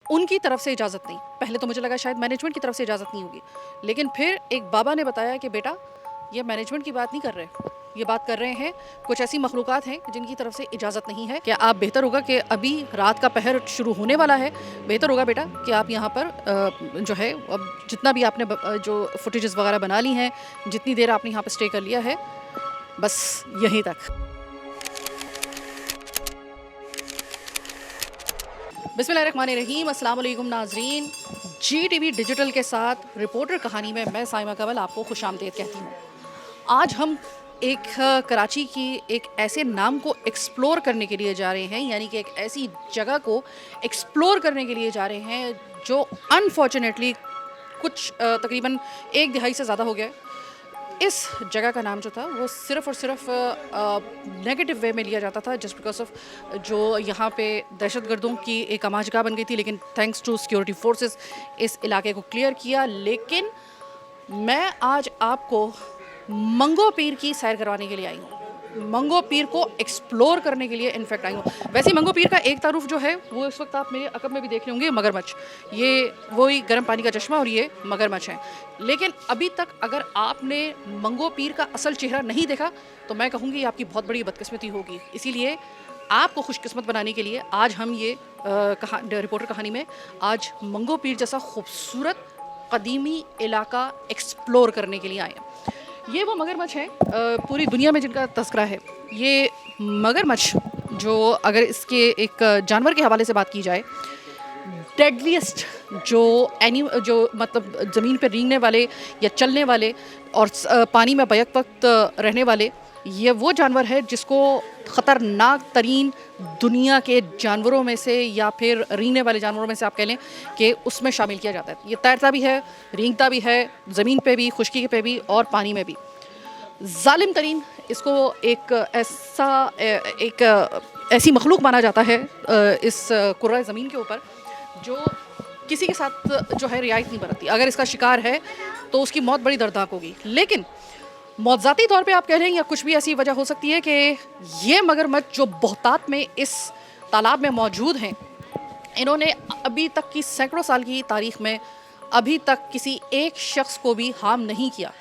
उनकी तरफ से इजाज़त नहीं। पहले तो मुझे लगा शायद मैनेजमेंट की तरफ से इजाज़त नहीं होगी, लेकिन फिर एक बाबा ने बताया कि बेटा ये मैनेजमेंट की बात नहीं कर रहे, ये बात कर रहे हैं कुछ ऐसी मखलूक़ात हैं जिनकी तरफ से इजाज़त नहीं है। क्या आप बेहतर होगा कि अभी रात का पहर शुरू होने वाला है, बेहतर होगा बेटा कि आप यहाँ पर जो है अब जितना भी आपने जो फुटेजेस वगैरह बना ली हैं, जितनी देर आपने यहाँ पर स्टे कर लिया है, बस यहीं तक। बिस्मिल्लाहिर्रहमानिर्रहीम, अस्सलाम वालेकुम नाज़रीन। GTV डिजिटल के साथ रिपोर्टर कहानी में मैं साइमा कंवल आपको खुशामदीद कहती हूँ। आज हम एक कराची की एक ऐसे नाम को एक्सप्लोर करने के लिए जा रहे हैं, यानी कि एक ऐसी जगह को एक्सप्लोर करने के लिए जा रहे हैं जो अनफॉर्चुनेटली कुछ तकरीबन एक दिहाई से ज़्यादा हो गया। इस जगह का नाम जो था वो सिर्फ़ और सिर्फ नेगेटिव वे में लिया जाता था, जस्ट बिकॉज ऑफ जो यहाँ पे दहशतगर्दों की एक आमाजगाह बन गई थी, लेकिन थैंक्स टू सिक्योरिटी फोर्सेस इस इलाके को क्लियर किया। लेकिन मैं आज आपको मंगो पीर की सैर करवाने के लिए आई हूँ, मंगो पीर को एक्सप्लोर करने के लिए इनफैक्ट आई हूँ। वैसे मंगो पीर का एक तारुफ जो है वो इस वक्त आप मेरे अकब में भी देख रहे होंगे, मगरमच्छ। ये वही गर्म पानी का चश्मा और ये मगरमच्छ है। लेकिन अभी तक अगर आपने मंगो पीर का असल चेहरा नहीं देखा तो मैं कहूँगी आपकी बहुत बड़ी बदकिस्मती होगी। इसीलिए आपको खुशकिस्मत बनाने के लिए आज हम ये रिपोर्टर कहानी में आज मंगो पीर जैसा खूबसूरत कदीमी इलाका एक्सप्लोर करने के लिए आए हैं। ये वो मगरमच्छ हैं पूरी दुनिया में जिनका तस्करा है। ये मगरमच्छ जो अगर इसके एक जानवर के हवाले से बात की जाए, डेडलीस्ट जो मतलब ज़मीन पर रेंगने वाले या चलने वाले और पानी में बैक वक्त रहने वाले, ये वो जानवर है जिसको ख़तरनाक तरीन दुनिया के जानवरों में से या फिर रेंगने वाले जानवरों में से आप कह लें कि उसमें शामिल किया जाता है। ये तैरता भी है, रेंगता भी है, ज़मीन पे भी, खुश्की पे भी और पानी में भी। जालिम तरीन इसको एक ऐसी मखलूक माना जाता है इस कुर्रा ज़मीन के ऊपर जो किसी के साथ जो है रियायत नहीं बरतती। अगर इसका शिकार है तो उसकी मौत बड़ी दर्दनाक होगी। लेकिन मौज़ाती तौर पे आप कह लें या कुछ भी ऐसी वजह हो सकती है कि ये मगरमच्छ जो बहुतात में इस तालाब में मौजूद हैं, इन्होंने अभी तक की सैकड़ों साल की तारीख़ में अभी तक किसी एक शख्स को भी हार्म नहीं किया।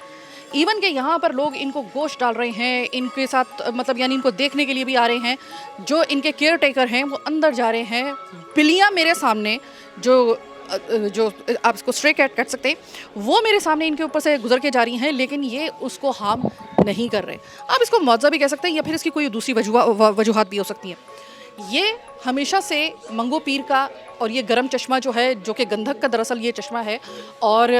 इवन के यहाँ पर लोग इनको गोश्त डाल रहे हैं, इनके साथ मतलब यानी इनको देखने के लिए भी आ रहे हैं। जो इनके केयर टेकर हैं वो अंदर जा रहे हैं। बिल्लियाँ मेरे सामने जो आप इसको स्ट्रे कैट कह सकते हैं, वो मेरे सामने इनके ऊपर से गुजर के जा रही हैं, लेकिन ये उसको हार्म नहीं कर रहे। आप इसको मुआवजा भी कह सकते हैं या फिर इसकी कोई दूसरी वजूहात भी हो सकती हैं। ये हमेशा से मंगो पीर का और ये गर्म चश्मा जो है, जो कि गंधक का दरअसल ये चश्मा है और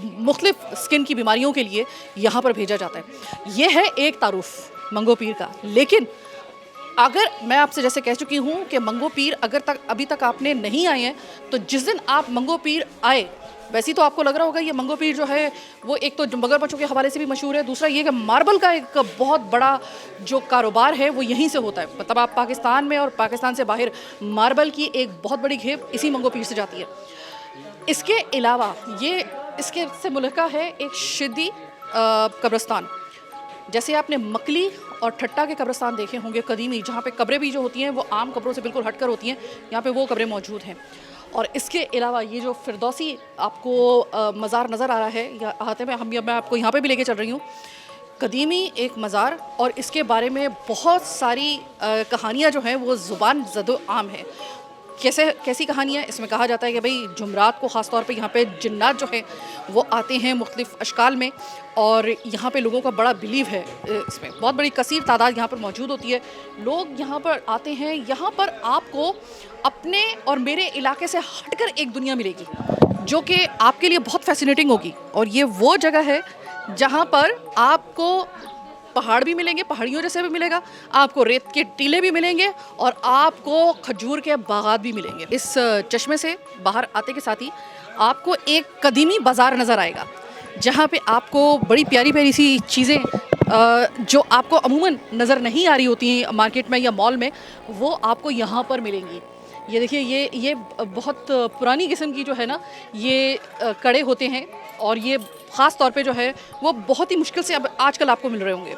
मुख्तलिफ स्किन की बीमारियों के लिए यहाँ पर भेजा जाता है। ये है एक तारुफ मंगो पीर का। लेकिन अगर मैं आपसे जैसे कह चुकी हूँ कि मंगो पीर अगर अभी तक आपने नहीं आए हैं, तो जिस दिन आप मंगो पीर आए, वैसे तो आपको लग रहा होगा ये मंगो पीर जो है वो एक तो मगरमच्छों के हवाले से भी मशहूर है, दूसरा ये कि मार्बल का एक बहुत बड़ा जो कारोबार है वो यहीं से होता है। मतलब आप पाकिस्तान में और पाकिस्तान से बाहर मार्बल की एक बहुत बड़ी खेप इसी मंगो पीर से जाती है। इसके अलावा ये इसके से मुल्का है एक शिद्दी कब्रिस्तान। जैसे आपने मकली और ठट्टा के कब्रिस्तान देखे होंगे कदीमी, जहाँ पे कब्रें भी जो होती हैं वो आम कब्रों से बिल्कुल हटकर होती हैं, यहाँ पे वो कब्रें मौजूद हैं। और इसके अलावा ये जो फिरदौसी आपको मज़ार नज़र आ रहा है या हाथे में मैं आपको यहाँ पे भी लेके चल रही हूँ, कदीमी एक मज़ार, और इसके बारे में बहुत सारी कहानियाँ जो हैं वो ज़ुबान ज़दो आम है। कैसी कहानियाँ? इसमें कहा जाता है कि भाई जुमरात को ख़ास तौर पे यहाँ पे जिन्नात जो है वो आते हैं मुख्तलिफ़ अशकाल में, और यहाँ पे लोगों का बड़ा बिलीव है। इसमें बहुत बड़ी कसीर तादाद यहाँ पर मौजूद होती है। लोग यहाँ पर आते हैं। यहाँ पर आपको अपने और मेरे इलाके से हटकर एक दुनिया मिलेगी जो कि आपके लिए बहुत फैसिनेटिंग होगी। और ये वो जगह है जहाँ पर आपको पहाड़ भी मिलेंगे, पहाड़ियों जैसे भी मिलेगा, आपको रेत के टीले भी मिलेंगे और आपको खजूर के बागात भी मिलेंगे। इस चश्मे से बाहर आते के साथ ही आपको एक कदीमी बाज़ार नज़र आएगा, जहाँ पे आपको बड़ी प्यारी प्यारी सी चीज़ें जो आपको अमूमन नज़र नहीं आ रही होती हैं मार्केट में या मॉल में, वो आपको यहाँ पर मिलेंगी। ये देखिए, ये बहुत पुरानी किस्म की जो है ना ये कड़े होते हैं, और ये ख़ास तौर पे जो है वो बहुत ही मुश्किल से अब आजकल आपको मिल रहे होंगे।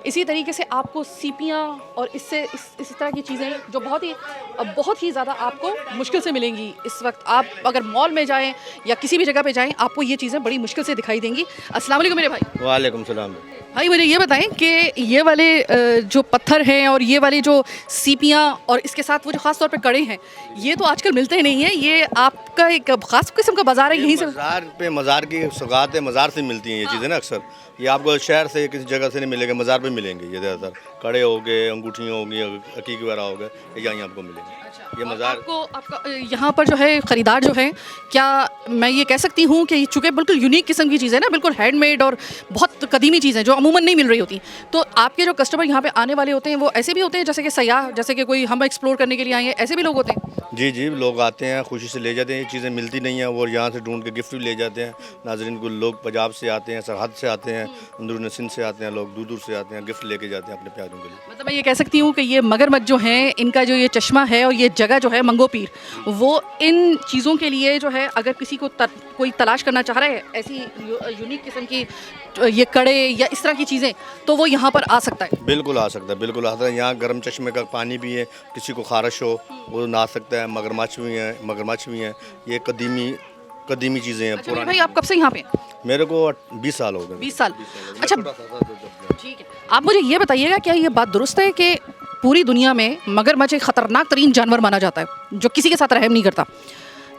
इसी तरीके से आपको सीपियाँ और इस तरह की चीज़ें जो बहुत ही ज़्यादा आपको मुश्किल से मिलेंगी इस वक्त। आप अगर मॉल में जाएँ या किसी भी जगह पे जाएँ, आपको ये चीज़ें बड़ी मुश्किल से दिखाई देंगी। अस्सलाम वालेकुम मेरे भाई। वालेकुम सलाम। भाई मुझे ये बताएं कि ये वाले जो पत्थर हैं और ये वाली जो सीपियाँ और इसके साथ वो जो ख़ास तौर पे कड़े हैं, ये तो आजकल मिलते ही नहीं हैं। ये आपका एक ख़ास किस्म का बाज़ार है, यहीं से मज़ार की सौगात है, मज़ार से मिलती हैं ये चीज़ें ना अक्सर। ये आपको शहर से किसी जगह से नहीं मिलेंगे, मज़ार पे मिलेंगे ये ज़्यादातर। कड़े हो गए, अंगूठियाँ हो गई, अकीक वगैरह हो गए, ये यहाँ आपको मिलेंगे। ये मज़ार आपका यहाँ पर जो है ख़रीदार जो है, क्या मैं ये कह सकती हूँ कि चूँकि बिल्कुल यूनिक किस्म की चीज़ है ना, बिल्कुल हैंडमेड और बहुत कदीमी चीज़ें जो अमूमन नहीं मिल रही होती, तो आपके जो कस्टमर यहाँ पे आने वाले होते हैं वो ऐसे भी होते हैं जैसे कि सयाह, जैसे कि कोई हम एक्सप्लोर करने के लिए आए हैं, ऐसे भी लोग होते हैं? जी जी, लोग आते हैं, खुशी से ले जाते हैं। ये चीज़ें मिलती नहीं हैं और यहाँ से ढूंढ के गिफ्ट भी ले जाते हैं। नाज़रीन को लोग पंजाब से आते हैं, सरहद से आते हैं, अंदरून सिंध से आते हैं, लोग दूर दूर से आते हैं, गिफ्ट लेके जाते हैं अपने प्यारों के लिए। मतलब मैं ये कह सकती हूँ कि ये मगरमच्छ जो हैं, इनका जो ये चश्मा है और ये जगह जो है मंगो पीर, वो इन चीज़ों के लिए जो है, अगर किसी को कोई तलाश करना चाह रहा है ऐसी यूनिक किस्म की ये कड़े या इस तरह की चीज़ें, तो वो यहाँ पर आ सकता है। बिल्कुल आ सकता है, बिल्कुल आ सकता है। यहाँ गर्म चश्मे का पानी भी है, किसी को खारिश हो वो नहा सकता है। मगरमच्छ भी हैं। ये कदीमी चीज़ें हैं। अच्छा भाई, आप कब से यहाँ पे? मेरे को 20 साल हो गए। 20 साल। अच्छा ठीक है, आप मुझे ये बताइएगा, क्या ये बात दुरुस्त है कि पूरी दुनिया में मगरमच्छ एक ख़तरनाक तरीन जानवर माना जाता है जो किसी के साथ रहम नहीं करता,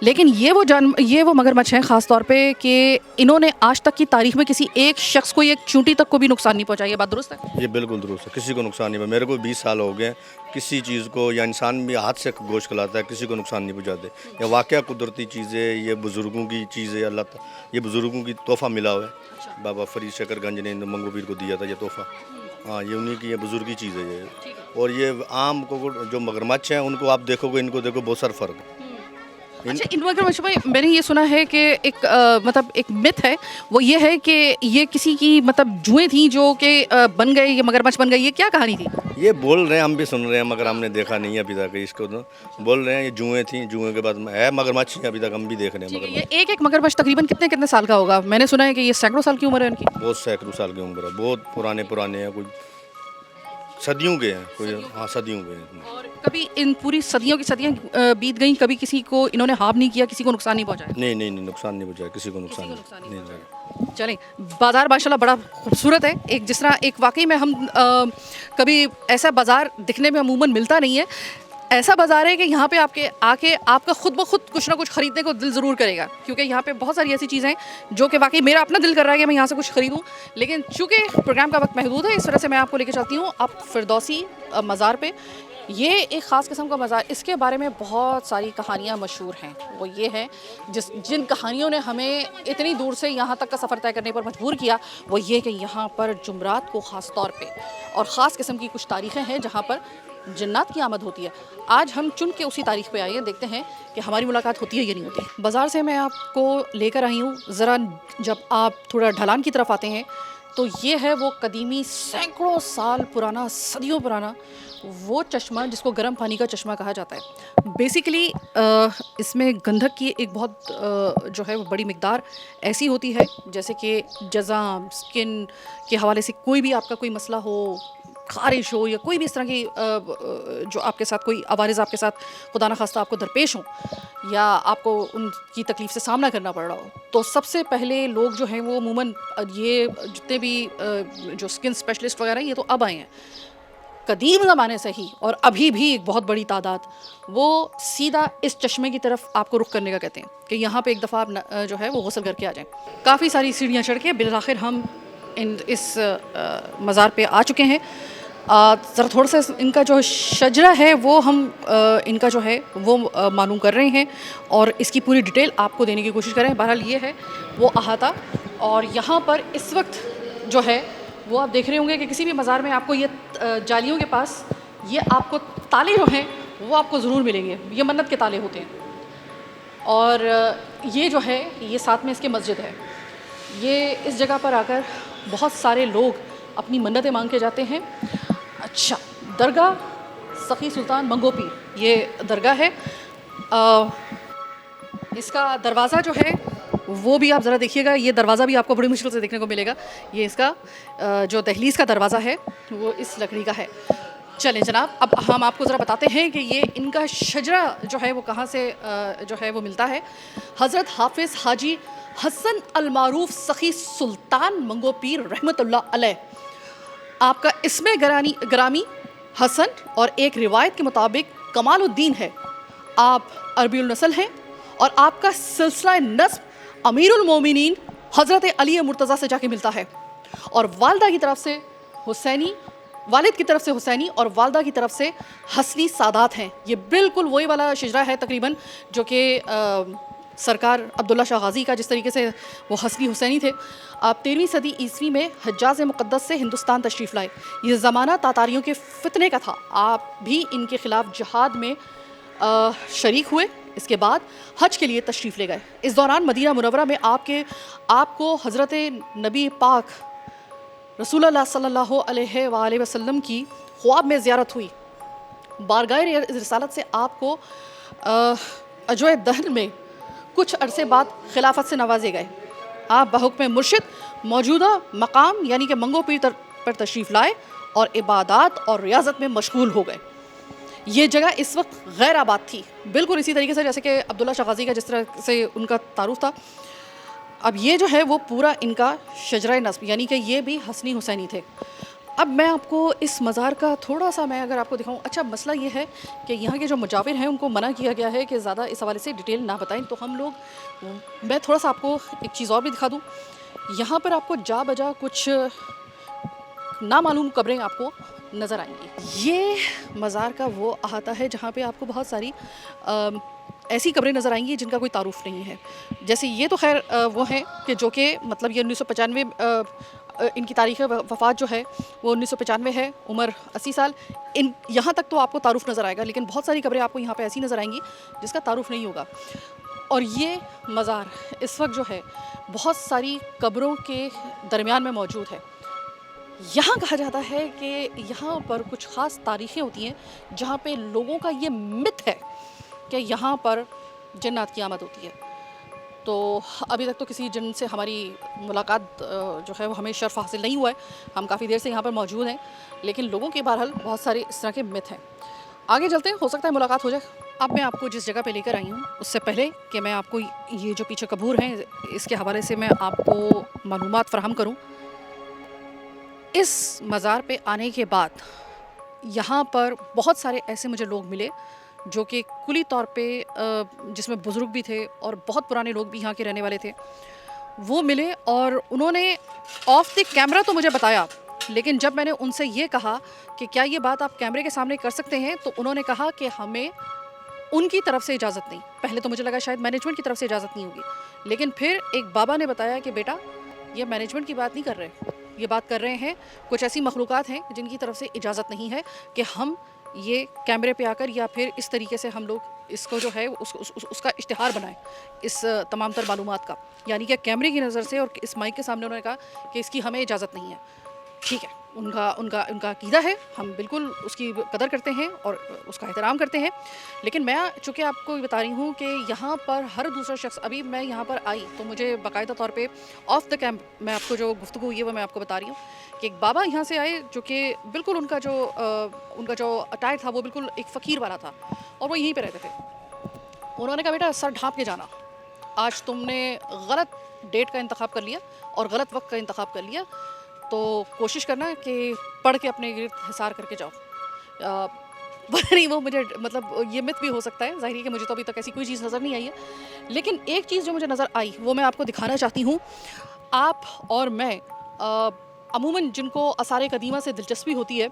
लेकिन ये वो मगरमच्छ हैं ख़ास तौर पे कि इन्होंने आज तक की तारीख में किसी एक शख्स को, एक चूंटी तक को भी नुकसान नहीं पहुंचाया? ये बात दुरुस्त है? ये बिल्कुल दुरुस्त है, किसी को नुकसान नहीं हुआ। मेरे को 20 साल हो गए, किसी चीज़ को, या इंसान भी हाथ से गोश्त खिलाता है, किसी को नुकसान नहीं पहुँचाते। या वाक़या कुदरती चीज़ है, ये बुज़ुर्गों की चीज़ है, ये बुज़ुर्गों की तोहफ़ा मिला हुआ है। बाबा फरीद शकरगंज ने मंगो पीर को दिया था ये तोहफ़ा। हाँ, ये उन्हीं की ये बुज़ुर्ग की चीज़ है ये। और ये आम को जो मगरमच्छ हैं उनको आप देखोगे, इनको देखो, बहुत सारा फ़र्क है। अच्छा, इन मगरमच्छ में मैंने ये सुना है कि एक मतलब एक मिथ है, वो ये है कि ये किसी की मतलब जुएँ थी जो कि बन गए, ये मगरमच्छ बन गए। ये क्या कहानी थी? ये बोल रहे हैं, हम भी सुन रहे हैं, मगर हमने देखा नहीं है अभी तक इसको। तो बोल रहे हैं ये जुएँ थी, जुएँ के बाद है मगरमच्छ, अभी तक हम भी देख रहे हैं मगरमच्छ। ये एक मगरमच्छ तकरीबन कितने कितने साल का होगा? मैंने सुना है कि ये सैकड़ों साल की उम्र है इनकी। बहुत सैकड़ों साल की उम्र है, बहुत पुराने हैं, कोई सदियों के हैं, कोई हाँ सदियों के हैं। और कभी इन पूरी सदियों की सदियाँ बीत गई, कभी किसी को इन्होंने हार्म नहीं किया, किसी को नुकसान नहीं पहुंचाया? नहीं, नुकसान नहीं पहुंचाया, किसी को नुकसान नहीं। चलें, बाज़ार माशाल्लाह बड़ा खूबसूरत है। एक जिस तरह एक वाकई में हम कभी ऐसा बाज़ार दिखने में अमूमन मिलता नहीं है। ऐसा बाज़ार है कि यहाँ पे आके आपका खुद ब खुद कुछ ना कुछ ख़रीदने को दिल ज़रूर करेगा, क्योंकि यहाँ पे बहुत सारी ऐसी चीज़ें हैं जो कि वाकई मेरा अपना दिल कर रहा है कि मैं यहाँ से कुछ ख़रीदूँ, लेकिन चूँकि प्रोग्राम का वक्त महदूद है, इस वजह से मैं आपको लेके चलती हूँ आप फिरदौसी मज़ार पे। ये एक ख़ास किस्म का मज़ार, इसके बारे में बहुत सारी कहानियाँ मशहूर हैं। वो ये है जिन कहानियों ने हमें इतनी दूर से यहाँ तक का सफ़र तय करने पर मजबूर किया, वो ये कि यहाँ पर जुमरात को ख़ास तौर पे और ख़ास किस्म की कुछ तारीख़ें हैं जहाँ पर जन्नत की आमद होती है। आज हम चुन के उसी तारीख़ पे आए हैं, देखते हैं कि हमारी मुलाकात होती है या नहीं होती। बाज़ार से मैं आपको लेकर आई हूँ, ज़रा जब आप थोड़ा ढलान की तरफ आते हैं तो ये है वो कदीमी, सैकड़ों साल पुराना, सदियों पुराना वो चश्मा जिसको गर्म पानी का चश्मा कहा जाता है। बेसिकली इसमें गंधक की एक बहुत जो है वो बड़ी मिकदार ऐसी होती है जैसे कि जज़ाम, स्किन के हवाले से कोई भी आपका कोई मसला हो, ख़ारिश हो या कोई भी इस तरह की जो आपके साथ कोई अवारिज़ आपके साथ खुदा न खास्ता आपको दरपेश हों या आपको उनकी तकलीफ़ से सामना करना पड़ रहा हो, तो सबसे पहले लोग जो हैं वो अमूमन ये जितने भी जो स्किन स्पेशलिस्ट वगैरह ये तो अब आए हैं, कदीम ज़माने से ही और अभी भी एक बहुत बड़ी तादाद वो सीधा इस चश्मे की तरफ आपको रुख करने का कहते हैं कि यहाँ पे एक दफ़ा आप जो है वो गुस्ल करके आ जाएं। काफ़ी सारी सीढ़ियाँ चढ़ के बिलाखिर हम इस मज़ार पे आ चुके हैं। ज़रा थोड़ा सा इनका जो शजरा है वो हम इनका जो है वो मालूम कर रहे हैं और इसकी पूरी डिटेल आपको देने की कोशिश कर रहे हैं। बहरहाल ये है वो अहाता, और यहाँ पर इस वक्त जो है वो आप देख रहे होंगे कि किसी भी मज़ार में आपको ये जालियों के पास ये आपको ताले जो हैं वो आपको ज़रूर मिलेंगे। ये मन्नत के ताले होते हैं, और ये जो है ये साथ में इसके मस्जिद है। ये इस जगह पर आकर बहुत सारे लोग अपनी मन्नतें मांग के जाते हैं। अच्छा, दरगाह सखी सुल्तान मंगो पीर ये दरगाह है। इसका दरवाज़ा जो है वो भी आप ज़रा देखिएगा। ये दरवाज़ा भी आपको बड़ी मुश्किल से देखने को मिलेगा। ये इसका जो दहलीज़ का दरवाज़ा है वो इस लकड़ी का है। चलें जनाब, अब हम आपको ज़रा बताते हैं कि ये इनका शजरा जो है वो कहाँ से जो है वो मिलता है। हज़रत हाफिज़ हाजी हसन अल मारूफ सखी सुल्तान मंगो पीर रहमतुल्लाह अलैह, आपका इसमें ग्रामी हसन और एक रिवायत के मुताबिक कमालुद्दीन है। आप अरबीउल नस्ल हैं और आपका सिलसिला नस्ब अमीरुल मोमिनीन हज़रत अली मुर्तज़ा से जाके मिलता है और वालिदा की तरफ से हुसैनी, वालिद की तरफ से हुसैनी और वालिदा की तरफ से हसनी सादात हैं। ये बिल्कुल वही वाला शजरा है तकरीबन जो कि सरकार अब्दुल्ला शाह गाज़ी का, जिस तरीके से वो हसनी हुसैनी थे। आप 13वीं सदी ईस्वी में हज्जाज मुक़द्दस से हिंदुस्तान तशरीफ़ लाए। ये ज़माना तातारियों के फितने का था। आप भी इनके ख़िलाफ़ जिहाद में शरीक हुए। इसके बाद हज के लिए तशरीफ़ ले गए। इस दौरान मदीना मुनव्वरा में आपको हज़रत नबी पाक रसूलुल्लाह सल्लल्लाहु अलैहि वसल्लम की ख्वाब में ज़ियारत हुई। बारगाह रिसालत से आपको अजवाए दहन में कुछ अरसे बाद खिलाफत से नवाजे गए। आप बहुक्म मुर्शिद मौजूदा मकाम यानी कि मंगो पीर पर तशरीफ़ लाए और इबादत और रियाजत में मशगूल हो गए। ये जगह इस वक्त गैर आबाद थी, बिल्कुल इसी तरीके से जैसे कि अब्दुल्ला शाह गाज़ी का जिस तरह से उनका तारुफ था। अब ये जो है वो पूरा इनका शजरा नस्ब यानी कि ये भी हसनी हुसैनी थे। अब मैं आपको इस मज़ार का थोड़ा सा मैं अगर आपको दिखाऊं, अच्छा मसला ये है कि यहाँ के जो मुजाविर हैं उनको मना किया गया है कि ज़्यादा इस हवाले से डिटेल ना बताएं, तो हम लोग, मैं थोड़ा सा आपको एक चीज़ और भी दिखा दूँ। यहाँ पर आपको जा बजा कुछ नामालूम कब्रें आपको नज़र आएंगी। ये मज़ार का वो अहाता है जहाँ पे आपको बहुत सारी ऐसी कब्रें नज़र आएंगी जिनका कोई तारुफ नहीं है। जैसे ये तो खैर वो हैं कि जो कि मतलब ये 1995 इनकी तारीख़ वफ़ात जो है वो 1995 है, उम्र 80 साल। इन यहाँ तक तो आपको तारुफ नज़र आएगा, लेकिन बहुत सारी कब्रें आपको यहाँ पे ऐसी नज़र आएंगी जिसका तारुफ नहीं होगा। और ये मज़ार इस वक्त जो है बहुत सारी कब्रों के दरमियान में मौजूद है। यहाँ कहा जाता है कि यहाँ पर कुछ ख़ास तारीख़ें होती हैं जहाँ पे लोगों का ये मिथ है कि यहाँ पर जन्नत की आमद होती है। तो अभी तक तो किसी जिन से हमारी मुलाकात जो है वो हमें शर्फ हासिल नहीं हुआ है। हम काफ़ी देर से यहाँ पर मौजूद हैं, लेकिन लोगों के बहरहाल बहुत सारे इस तरह के मिथ हैं। आगे चलते हैं, हो सकता है मुलाकात हो जाए। अब मैं आपको जिस जगह पे लेकर आई हूँ उससे पहले कि मैं आपको ये जो पीछे कबूर हैं इसके हवाले से मैं आपको मालूमात फ़राहम करूँ। इस मज़ार पे आने के बाद यहाँ पर बहुत सारे ऐसे मुझे लोग मिले जो कि कुली तौर पे जिसमें बुज़ुर्ग भी थे और बहुत पुराने लोग भी यहाँ के रहने वाले थे, वो मिले और उन्होंने ऑफ द कैमरा तो मुझे बताया, लेकिन जब मैंने उनसे ये कहा कि क्या ये बात आप कैमरे के सामने कर सकते हैं, तो उन्होंने कहा कि हमें उनकी तरफ से इजाज़त नहीं। पहले तो मुझे लगा शायद मैनेजमेंट की तरफ से इजाज़त नहीं होगी, लेकिन फिर एक बाबा ने बताया कि बेटा ये मैनेजमेंट की बात नहीं कर रहे, ये बात कर रहे हैं कुछ ऐसी मखलूक़ात हैं जिनकी तरफ से इजाज़त नहीं है कि हम ये कैमरे पे आकर या फिर इस तरीके से हम लोग इसको जो है उसका इश्तिहार बनाएं, इस तमाम तर मालूमात का। यानी कि कैमरे की नज़र से और इस माइक के सामने उन्होंने कहा कि इसकी हमें इजाज़त नहीं है। ठीक है, उनका अक़ीदा है, हम बिल्कुल उसकी कदर करते हैं और उसका एहतराम करते हैं। लेकिन मैं चूँकि आपको बता रही हूँ कि यहाँ पर हर दूसरा शख्स, अभी मैं यहाँ पर आई तो मुझे बाकायदा तौर पे ऑफ द कैम्प मैं आपको जो गुफ्तगू हुई है वो मैं आपको बता रही हूँ कि एक बाबा यहाँ से आए जो कि बिल्कुल उनका जो अटायर था वो बिल्कुल एक फ़कीर वाला था और वो यहीं पर रहते थे। उन्होंने कहा बेटा सर ढाँप के जाना, आज तुमने गलत डेट का इंतखाब कर लिया और गलत वक्त का इंतखाब कर लिया, तो कोशिश करना कि पढ़ के अपने गिर्द हिसार करके जाओ। पता नहीं वो मुझे मतलब ये मिथ भी हो सकता है, ज़ाहिर है कि मुझे तो अभी तक ऐसी कोई चीज़ नज़र नहीं आई है, लेकिन एक चीज़ जो मुझे नज़र आई वो मैं आपको दिखाना चाहती हूँ। आप और मैं अमूमन जिनको आसार कदीमा से दिलचस्पी होती है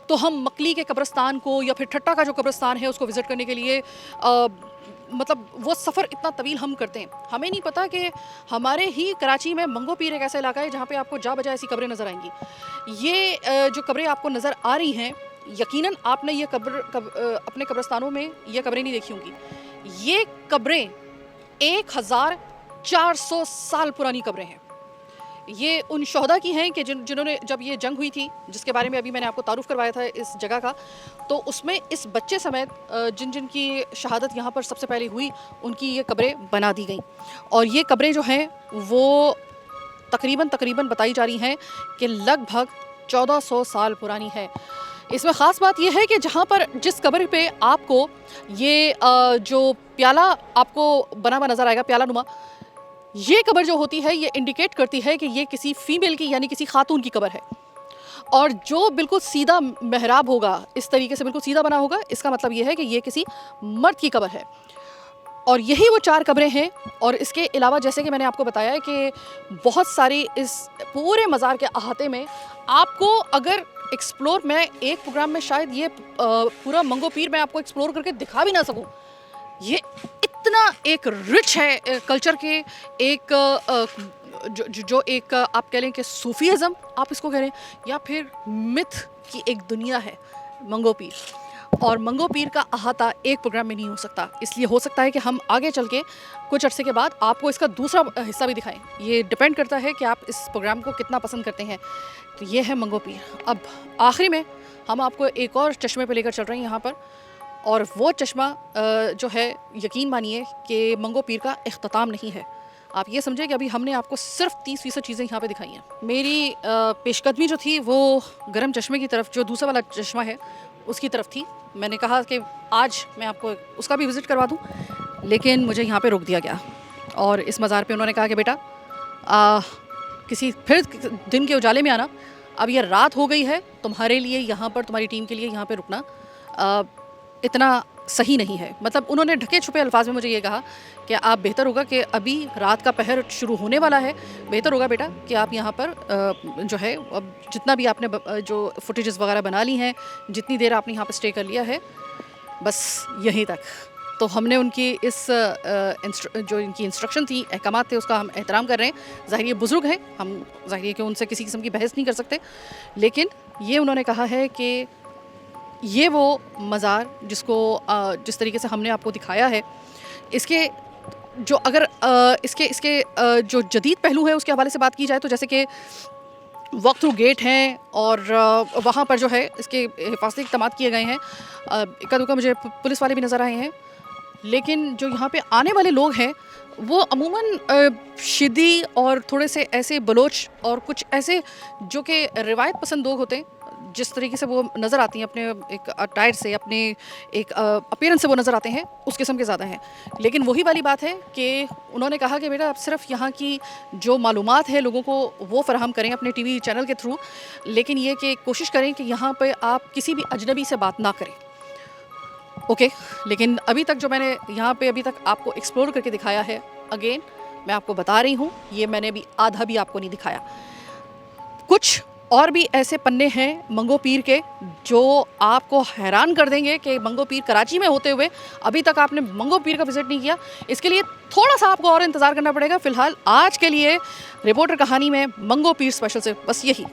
तो हम मकली के कब्रिस्तान को या फिर ठट्टा का जो कब्रिस्तान है उसको विज़िट करने के लिए मतलब वो सफ़र इतना तवील हम करते हैं। हमें नहीं पता कि हमारे ही कराची में मंगो पीर एक ऐसा इलाका है जहाँ पे आपको जा बजा ऐसी कब्रें नज़र आएंगी। ये जो कब्रें आपको नज़र आ रही हैं, यकीनन आपने ये अपने कब्रिस्तानों में ये कब्रें नहीं देखी होंगी। ये कब्रें 1400 साल पुरानी कब्रें हैं। ये उन शोहदा की हैं कि जिन्होंने जब ये जंग हुई थी, जिसके बारे में अभी मैंने आपको तारुफ करवाया था इस जगह का, तो उसमें इस बच्चे समेत जिन जिन की शहादत यहाँ पर सबसे पहले हुई, उनकी ये कब्रें बना दी गई। और ये कब्रें जो हैं वो तकरीबन बताई जा रही हैं कि लगभग 1400 साल पुरानी है। इसमें ख़ास बात यह है कि जहाँ पर जिस कब्र पे आपको ये जो प्याला आपको बना हुआ नज़र आएगा, प्याला नुमा, ये कब्र जो होती है ये इंडिकेट करती है कि ये किसी फीमेल की यानी किसी खातून की कब्र है। और जो बिल्कुल सीधा मेहराब होगा, इस तरीके से बिल्कुल सीधा बना होगा, इसका मतलब ये है कि ये किसी मर्द की कब्र है। और यही वो 4 कब्रें हैं। और इसके अलावा जैसे कि मैंने आपको बताया है कि बहुत सारी इस पूरे मज़ार के अहाते में आपको अगर एक्सप्लोर, मैं एक प्रोग्राम में शायद ये पूरा मंगो पीर मैं आपको एक्सप्लोर करके दिखा भी ना सकूं। ये इतना एक रिच है कल्चर के, एक जो एक आप कह लें कि सूफीज़म आप इसको कह लें, या फिर मिथ की एक दुनिया है मंगो पीर। और मंगो पीर का अहाता एक प्रोग्राम में नहीं हो सकता, इसलिए हो सकता है कि हम आगे चल के कुछ अरसे के बाद आपको इसका दूसरा हिस्सा भी दिखाएं। ये डिपेंड करता है कि आप इस प्रोग्राम को कितना पसंद करते हैं। तो ये है मंगो पीर। अब आखिरी में हम आपको एक और चश्मे पे लेकर चल रहे हैं यहाँ पर, और वो चश्मा जो है, यकीन मानिए कि मंगो पीर का इख्तिताम नहीं है। आप ये समझें कि अभी हमने आपको सिर्फ 30% चीज़ें यहाँ पे दिखाई हैं। मेरी पेशकदमी जो थी वो गर्म चश्मे की तरफ, जो दूसरा वाला चश्मा है उसकी तरफ थी। मैंने कहा कि आज मैं आपको उसका भी विज़िट करवा दूँ, लेकिन मुझे यहाँ पे रोक दिया गया। और इस मज़ार पे उन्होंने कहा कि बेटा किसी फिर दिन के उजाले में आना, अब ये रात हो गई है, तुम्हारे लिए यहाँ पर, तुम्हारी टीम के लिए यहाँ पे रुकना इतना सही नहीं है। मतलब उन्होंने ढके छुपे अल्फाज में मुझे ये कहा कि आप बेहतर होगा कि अभी रात का पहर शुरू होने वाला है, बेहतर होगा बेटा कि आप यहाँ पर जो है अब जितना भी आपने जो फुटेजेस वगैरह बना ली हैं, जितनी देर आपने यहाँ पर स्टे कर लिया है, बस यहीं तक। तो हमने उनकी इस जो इनकी इंस्ट्रक्शन थी, अहकामात थे, उसका हम एहतराम कर रहे हैं। ज़ाहिर ये बुज़ुर्ग हैं, हम ज़ाहिर है कि उनसे किसी किस्म की बहस नहीं कर सकते, लेकिन ये उन्होंने कहा है कि ये वो मज़ार जिसको जिस तरीके से हमने आपको दिखाया है, इसके जो अगर इसके जो जदीद पहलू है उसके हवाले से बात की जाए, तो जैसे कि वॉक थ्रू गेट हैं और वहाँ पर जो है इसके हिफाजती इक़दाम किए गए हैं। इक्का दुक्का मुझे पुलिस वाले भी नज़र आए हैं, लेकिन जो यहाँ पे आने वाले लोग हैं वो अमूमन शिद्दी और थोड़े से ऐसे बलोच और कुछ ऐसे जो कि रिवायत पसंद लोग होते हैं, जिस तरीके से वो नज़र आती हैं अपने एक अटायर से, अपने एक अपीयरेंस से वो नज़र आते हैं, उस किस्म के ज़्यादा हैं। लेकिन वही वाली बात है कि उन्होंने कहा कि बेटा आप सिर्फ यहाँ की जो मालूमात है लोगों को वो फ़राहम करें अपने टीवी चैनल के थ्रू, लेकिन ये कि कोशिश करें कि यहाँ पे आप किसी भी अजनबी से बात ना करें। ओके, लेकिन अभी तक जो मैंने यहाँ पे अभी तक आपको एक्सप्लोर करके दिखाया है, अगेन मैं आपको बता रही हूँ, ये मैंने भी आधा भी आपको नहीं दिखाया। कुछ और भी ऐसे पन्ने हैं मंगो पीर के जो आपको हैरान कर देंगे कि मंगो पीर कराची में होते हुए अभी तक आपने मंगो पीर का विज़िट नहीं किया। इसके लिए थोड़ा सा आपको और इंतज़ार करना पड़ेगा। फ़िलहाल आज के लिए रिपोर्टर कहानी में मंगो पीर स्पेशल से बस यही।